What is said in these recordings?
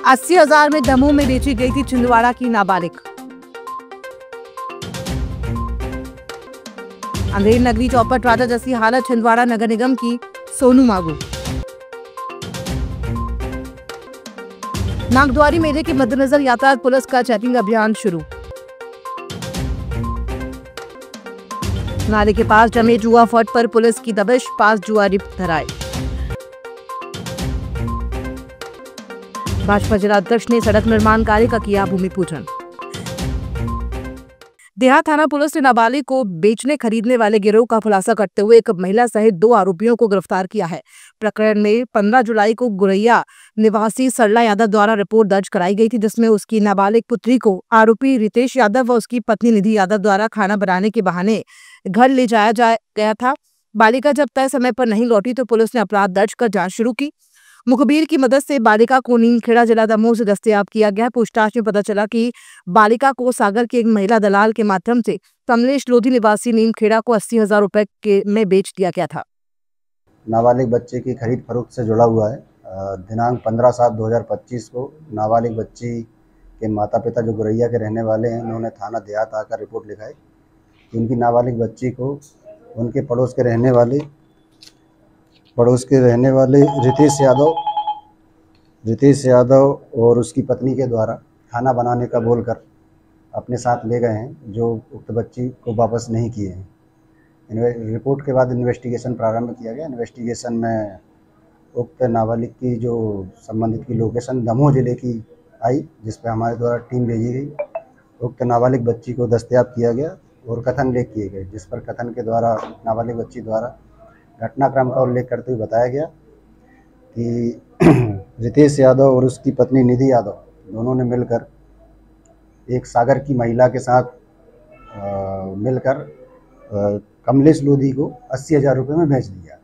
80,000 में दमोह में बेची गई थी छिंदवाड़ा की नाबालिग। अंधेर नगरी चौपट राजा जैसी हालत छिंदवाड़ा नगर निगम की, सोनू मागू। नागद्वारी मेले के मद्देनजर यातायात पुलिस का चेकिंग अभियान शुरू। नाले के पास जमे जुआ फट पर पुलिस की दबिश, 5 जुआरी धराए। भाजपा जिलाध्यक्ष ने सड़क निर्माण कार्य का किया भूमि पूजन। देहात थाना पुलिस ने नाबालिग को बेचने खरीदने वाले गिरोह का खुलासा करते हुए एक महिला सहित 2 आरोपियों को गिरफ्तार किया है। प्रकरण में 15 जुलाई को गुरैया निवासी सरला यादव द्वारा रिपोर्ट दर्ज कराई गई थी, जिसमें उसकी नाबालिग पुत्री को आरोपी रितेश यादव व उसकी पत्नी निधि यादव द्वारा खाना बनाने के बहाने घर ले जाया गया था। बालिका जब तय समय पर नहीं लौटी तो पुलिस ने अपराध दर्ज कर जांच शुरू की। मुखबिर की मदद से बालिका को नीमखेड़ा जिला दमोह से दस्तयाब किया गया। पूछताछ में पता चला कि बालिका को सागर के एक महिला दलाल के माध्यम से कमलेश लोधी निवासी नीमखेड़ा को 80,000 रुपए में बेच दिया गया था। नाबालिग बच्चे की खरीद फरोख्त से जुड़ा हुआ है। दिनांक 15/7/2025 को नाबालिग बच्ची के माता पिता जो गुरैया के रहने वाले हैं, उन्होंने थाना देहात आकर रिपोर्ट लिखाई कि उनकी नाबालिग बच्ची को उनके पड़ोस के रहने वाले रितेश यादव और उसकी पत्नी के द्वारा खाना बनाने का बोलकर अपने साथ ले गए हैं, जो उक्त बच्ची को वापस नहीं किए हैं। रिपोर्ट के बाद इन्वेस्टिगेशन प्रारंभ किया गया। इन्वेस्टिगेशन में उक्त नाबालिग की जो संबंधित की लोकेशन दमोह जिले की आई, जिस पर हमारे द्वारा टीम भेजी गई। उक्त नाबालिग बच्ची को दस्तयाब किया गया और कथन लेख किए गए, जिस पर कथन के द्वारा नाबालिग बच्ची द्वारा घटनाक्रम का उल्लेख करते हुए बताया गया कि रितेश यादव और उसकी पत्नी निधि यादव दोनों ने मिलकर एक सागर की महिला के साथ मिलकर कमलेश लोधी को 80,000 रुपये में बेच दिया,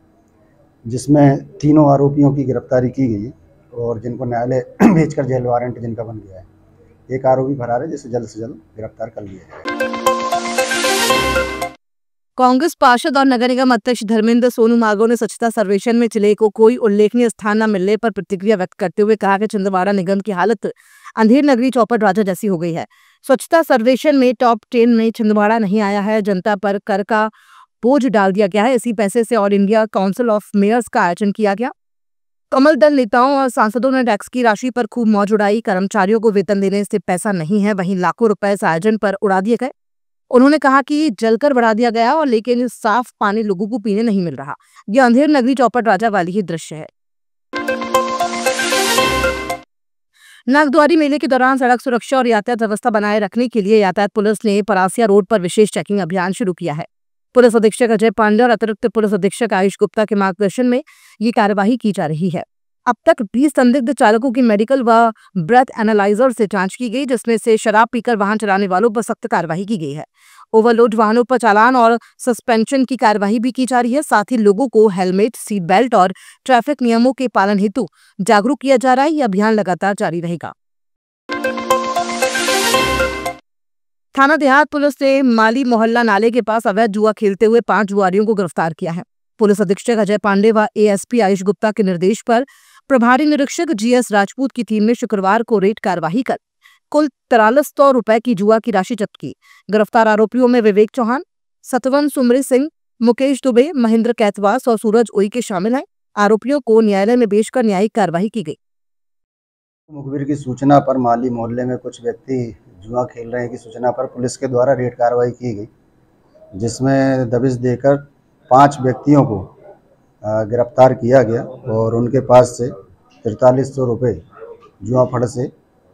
जिसमें तीनों आरोपियों की गिरफ्तारी की गई और जिनको न्यायालय भेजकर जेल वारंट जिनका बन गया है। एक आरोपी फरार है, जिसे जल्द से जल्द गिरफ्तार कर लिया जाए। कांग्रेस पार्षद और नगर निगम अध्यक्ष धर्मेंद्र सोनू मागो ने स्वच्छता सर्वेक्षण में जिले को कोई उल्लेखनीय स्थान न मिलने पर प्रतिक्रिया व्यक्त करते हुए कहा कि छिंदवाड़ा निगम की हालत अंधेर नगरी चौपट राजा जैसी हो गई है। स्वच्छता सर्वेक्षण में टॉप 10 में छिंदवाड़ा नहीं आया है। जनता पर कर का बोझ डाल दिया गया है। इसी पैसे से All India Council of Mayors का आयोजन किया गया। कमल दल नेताओं और सांसदों ने टैक्स की राशि पर खूब मौज उड़ाई। कर्मचारियों को वेतन देने से पैसा नहीं है, वहीं लाखों रुपए इस आयोजन पर उड़ा दिए गए। उन्होंने कहा कि जलकर बढ़ा दिया गया और लेकिन साफ पानी लोगों को पीने नहीं मिल रहा। यह अंधेर नगरी चौपट राजा वाली ही दृश्य है। नागद्वारी मेले के दौरान सड़क सुरक्षा और यातायात व्यवस्था बनाए रखने के लिए यातायात पुलिस ने परासिया रोड पर विशेष चेकिंग अभियान शुरू किया है। पुलिस अधीक्षक अजय पांडे और अतिरिक्त पुलिस अधीक्षक आयुष गुप्ता के मार्गदर्शन में ये कार्यवाही की जा रही है। अब तक 20 संदिग्ध चालकों की मेडिकल व ब्रेथ एनालाइजर से जांच की गई, जिसमें से शराब पीकर वाहन चलाने वालों पर सख्त कार्रवाई की गई है। ओवरलोड वाहनों पर चालान और सस्पेंशन की कार्यवाही भी की जा रही है। साथ ही लोगों को हेलमेट, सीट बेल्ट और ट्रैफिक नियमों के पालन हेतु जागरूक किया जा रहा है। यह अभियान लगातार जारी रहेगा। थाना देहात पुलिस ने माली मोहल्ला नाले के पास अवैध जुआ खेलते हुए 5 जुआरियों को गिरफ्तार किया है। पुलिस अधीक्षक अजय पांडे व एएसपी आयुष गुप्ता के निर्देश पर प्रभारी निरीक्षक जीएस राजपूत की टीम ने शुक्रवार को रेड कार्रवाई कर कुल 4300 रुपए की जुआ की राशि जब्त की। गिरफ्तार आरोपियों में विवेक चौहान, सतवन सुमरी सिंह, मुकेश दुबे, महेंद्र कैतवास और सूरज ओई शामिल हैं। आरोपियों को न्यायालय में पेश कर न्यायिक कार्रवाई की गई। मुखबिर की सूचना पर माली मोहल्ले में कुछ व्यक्ति जुआ खेल रहे हैं की सूचना पर पुलिस के द्वारा रेड कार्रवाई की गई, जिसमें दबिश देकर 5 व्यक्तियों को गिरफ्तार किया गया और उनके पास से 4300 रुपये जुआ फड़ से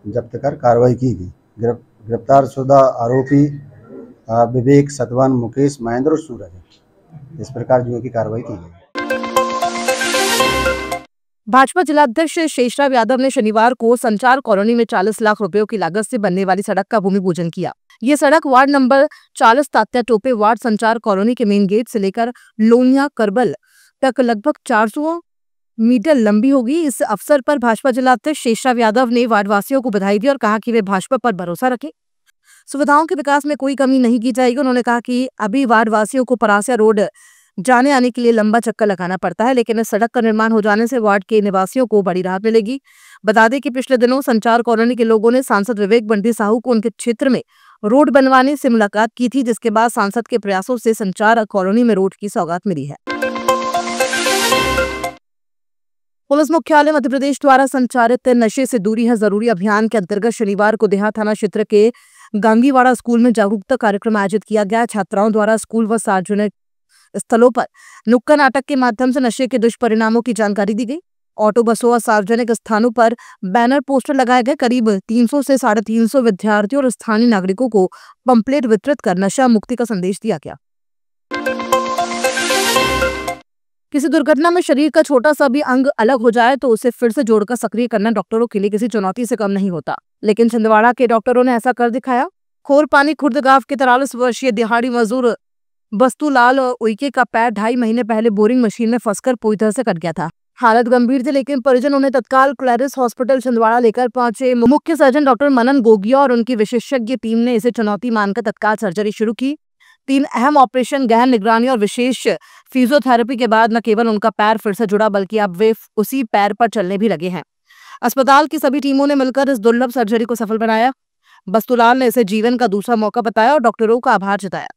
जब्त कर कार्रवाई की गई। गिरफ्तार शुदा आरोपी विवेक, सतवन, मुकेश, महेंद्र और सूरज। इस प्रकार जुए की कार्रवाई की गई। भाजपा जिलाध्यक्ष शेषराव यादव ने शनिवार को संचार कॉलोनी में 40 लाख रुपयों की लागत से बनने वाली सड़क का भूमि पूजन किया। ये सड़क ward number 40 Tatya Tope ward संचार कॉलोनी के मेन गेट से लेकर लोनिया करबल तक लगभग 400 मीटर लंबी होगी। इस अवसर पर भाजपा जिलाध्यक्ष शेषराव यादव ने वार्डवासियों को बधाई दी और कहा कि वे भाजपा पर भरोसा रखें। सुविधाओं के विकास में कोई कमी नहीं की जाएगी। उन्होंने कहा कि अभी वार्डवासियों को परासिया रोड जाने आने के लिए लंबा चक्कर लगाना पड़ता है, लेकिन इस सड़क का निर्माण हो जाने से वार्ड के निवासियों को बड़ी राहत मिलेगी। बता दें कि पिछले दिनों संचार कॉलोनी के लोगों ने सांसद विवेक बंटी साहू को उनके क्षेत्र में रोड बनवाने से मुलाकात की थी, जिसके बाद सांसद के प्रयासों से संचार कॉलोनी में रोड की सौगात मिली है। पुलिस मुख्यालय मध्य प्रदेश द्वारा संचालित नशे से दूरी है जरूरी अभियान के अंतर्गत शनिवार को देहात थाना क्षेत्र के गांगीवाड़ा स्कूल में जागरूकता कार्यक्रम आयोजित किया गया। छात्राओं द्वारा स्कूल व सार्वजनिक स्थलों पर नुक्कड़ नाटक के माध्यम से नशे के दुष्परिणामों की जानकारी दी गई। ऑटो, बसों और सार्वजनिक स्थानों पर बैनर, पोस्टर लगाए गए। करीब 300 से 350 विद्यार्थियों और स्थानीय नागरिकों को पंपलेट वितरित कर नशा मुक्ति का संदेश दिया गया। किसी दुर्घटना में शरीर का छोटा सा भी अंग अलग हो जाए तो उसे फिर से जोड़कर सक्रिय करना डॉक्टरों के लिए किसी चुनौती से कम नहीं होता, लेकिन छिंदवाड़ा के डॉक्टरों ने ऐसा कर दिखाया। खोरपानी खुर्द गांव के 43 वर्षीय दिहाड़ी मजदूर बस्तुलाल उइके का पैर 2.5 महीने पहले बोरिंग मशीन में फंसकर पूरी तरह से कट गया था। हालत गंभीर थी, लेकिन परिजन उन्हें तत्काल क्लैरिस हॉस्पिटल छिंदवाड़ा लेकर पहुंचे। मुख्य सर्जन डॉक्टर मनन गोगिया और उनकी विशेषज्ञ टीम ने इसे चुनौती मानकर तत्काल सर्जरी शुरू की। 3 अहम ऑपरेशन, गहन निगरानी और विशेष फिजियोथेरेपी के बाद न केवल उनका पैर फिर से जुड़ा, बल्कि अब वे उसी पैर पर चलने भी लगे हैं। अस्पताल की सभी टीमों ने मिलकर इस दुर्लभ सर्जरी को सफल बनाया। बस्तुलाल ने इसे जीवन का दूसरा मौका बताया और डॉक्टरों का आभार जताया।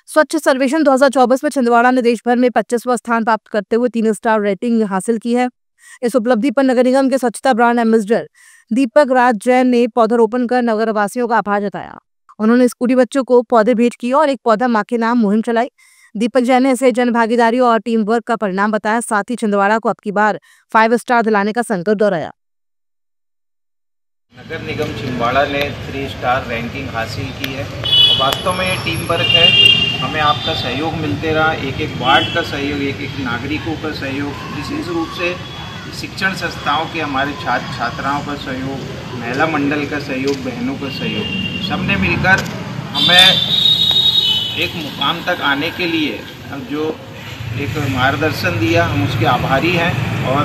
स्वच्छ सर्वेक्षण 2024 में छिंदवाड़ा ने देश भर में 25वां स्थान प्राप्त करते हुए 3 स्टार रेटिंग हासिल की है। इस उपलब्धि पर नगर निगम के स्वच्छता ब्रांड एम्बेसडर दीपक राज जैन ने पौधारोपण कर नगरवासियों का आभार जताया। उन्होंने स्कूली बच्चों को पौधे भेंट किए और एक पौधा मां के नाम मुहिम चलाई। दीपक जैन ने इसे जन भागीदारी और टीम वर्क का परिणाम बताया। साथ ही छिंदवाड़ा को अब की बार 5 स्टार दिलाने का संकल्प दोहराया। नगर निगम छिंदवाड़ा ने 3 स्टार रैंकिंग हासिल की है और वास्तव में ये टीम वर्क है। हमें आपका सहयोग मिलते रहा, एक वार्ड का सहयोग, एक नागरिकों का सहयोग, विशेष रूप से शिक्षण संस्थाओं के हमारे छात्राओं का सहयोग, महिला मंडल का सहयोग, बहनों का सहयोग, सबने मिलकर हमें एक मुकाम तक आने के लिए जो एक मार्गदर्शन दिया, हम उसके आभारी हैं। और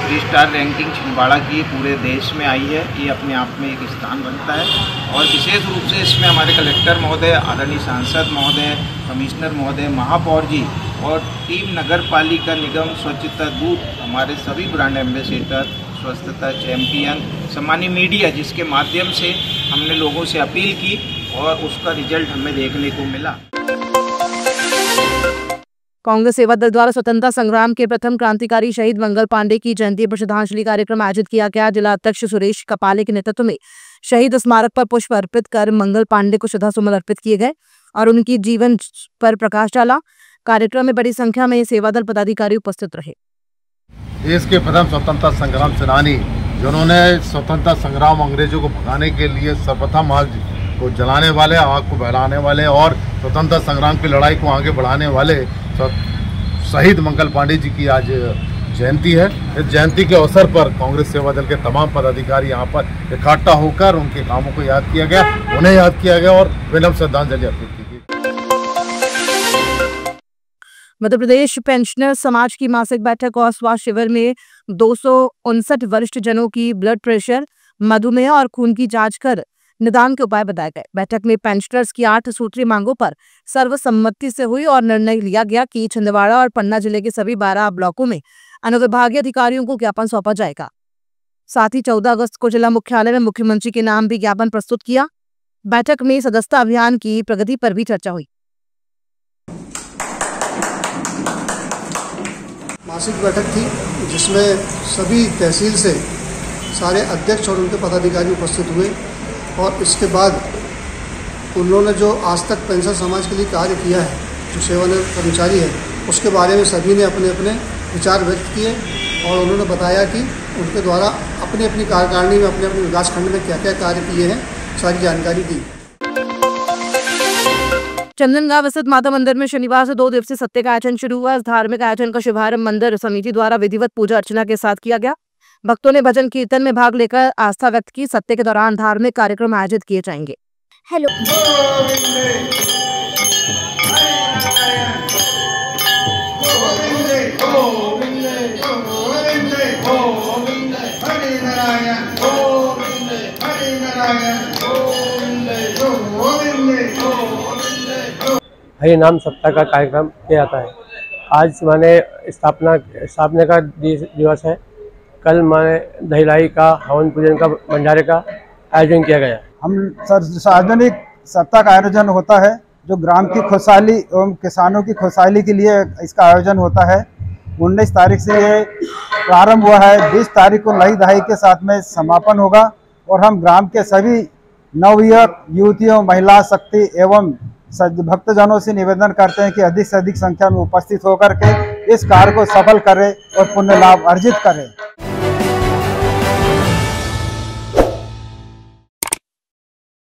3 स्टार रैंकिंग छिंदवाड़ा की पूरे देश में आई है, ये अपने आप में एक स्थान बनता है। और विशेष रूप से इसमें हमारे कलेक्टर महोदय, आदरणीय सांसद महोदय, कमिश्नर महोदय, महापौर जी और टीम नगर पालिका निगम स्वच्छता दूत, हमारे सभी ब्रांड एम्बेसडर, स्वच्छता चैंपियन, सामान्य मीडिया, जिसके माध्यम से हमने लोगों से अपील की और उसका रिजल्ट हमें देखने को मिला। कांग्रेस सेवा दल द्वारा स्वतंत्रता संग्राम के प्रथम क्रांतिकारी शहीद मंगल पांडे की जयंती पर श्रद्धांजलि कार्यक्रम आयोजित किया गया। जिला अध्यक्ष सुरेश कपाले के नेतृत्व में शहीद स्मारक पर पुष्प अर्पित कर मंगल पांडे को श्रद्धासुमन अर्पित किए गए और उनकी जीवन पर प्रकाश डाला। कार्यक्रम में बड़ी संख्या में सेवा दल पदाधिकारी उपस्थित रहे। देश के प्रथम स्वतंत्रता संग्राम सेनानी, जिन्होंने स्वतंत्रता संग्राम अंग्रेजों को भगाने के लिए सर्वप्रथम आग को जलाने वाले, आग को बहलाने वाले और स्वतंत्रता संग्राम की लड़ाई को आगे बढ़ाने वाले शहीद मंगल पांडे जी की आज जयंती है। इस जयंती के अवसर पर कांग्रेस सेवा दल के तमाम पदाधिकारी यहाँ पर इकट्ठा होकर उनके कामों को याद किया गया, उन्हें याद किया गया और विनम्र श्रद्धांजलि अर्पित की गई। मध्य प्रदेश पेंशनर समाज की मासिक बैठक और स्वास्थ्य शिविर में 259 वरिष्ठ जनों की ब्लड प्रेशर, मधुमेह और खून की जांच कर निदान के उपाय बताए गए। बैठक में पेंशनर्स की 8 सूत्रीय मांगों पर सर्वसम्मति से हुई और निर्णय लिया गया कि छिंदवाड़ा और पन्ना जिले के सभी 12 ब्लॉकों में अनुविभागीय अधिकारियों को ज्ञापन सौंपा जाएगा। साथ ही 14 अगस्त को जिला मुख्यालय में मुख्यमंत्री के नाम भी ज्ञापन प्रस्तुत किया। बैठक में सदस्यता अभियान की प्रगति पर भी चर्चा हुई। मासिक बैठक थी जिसमें सभी तहसील से सारे अध्यक्ष और उनके पदाधिकारी उपस्थित हुए और इसके बाद उन्होंने जो आज तक पेंशन समाज के लिए कार्य किया है, जो सेवानिवृत्त कर्मचारी है, उसके बारे में सभी ने अपने अपने विचार व्यक्त किए और उन्होंने बताया कि उनके द्वारा अपनी अपनी कार्यकारिणी में अपने अपने विकास खंड में क्या क्या कार्य किए हैं, सारी जानकारी दी। चंदनगांव स्थित माता मंदिर में शनिवार से 2 दिवसीय सत्य का आयोजन शुरू हुआ। इस धार्मिक आयोजन का शुभारंभ मंदिर समिति द्वारा विधिवत पूजा अर्चना के साथ किया गया। भक्तों ने भजन कीर्तन में भाग लेकर आस्था व्यक्त की। सत्य के दौरान धार्मिक कार्यक्रम आयोजित किए जाएंगे। हेलो हरि नाम सप्ताह का कार्यक्रम किया जाता है। आज माने स्थापना का दिवस है। कल माने दहिलाई का हवन पूजन का भंडारे का आयोजन किया गया। हम सार्वजनिक सप्ताह का आयोजन होता है जो ग्राम की खुशहाली एवं किसानों की खुशहाली के लिए इसका आयोजन होता है। 19 तारीख से ये प्रारंभ हुआ है। 20 तारीख को नई दहाई के साथ में समापन होगा और हम ग्राम के सभी नवयुवक युवतियों, महिला शक्ति एवं भक्तजनों से निवेदन करते हैं कि अधिक से अधिक संख्या में उपस्थित होकर के इस कार्य को सफल करें और पुण्य लाभ अर्जित करें।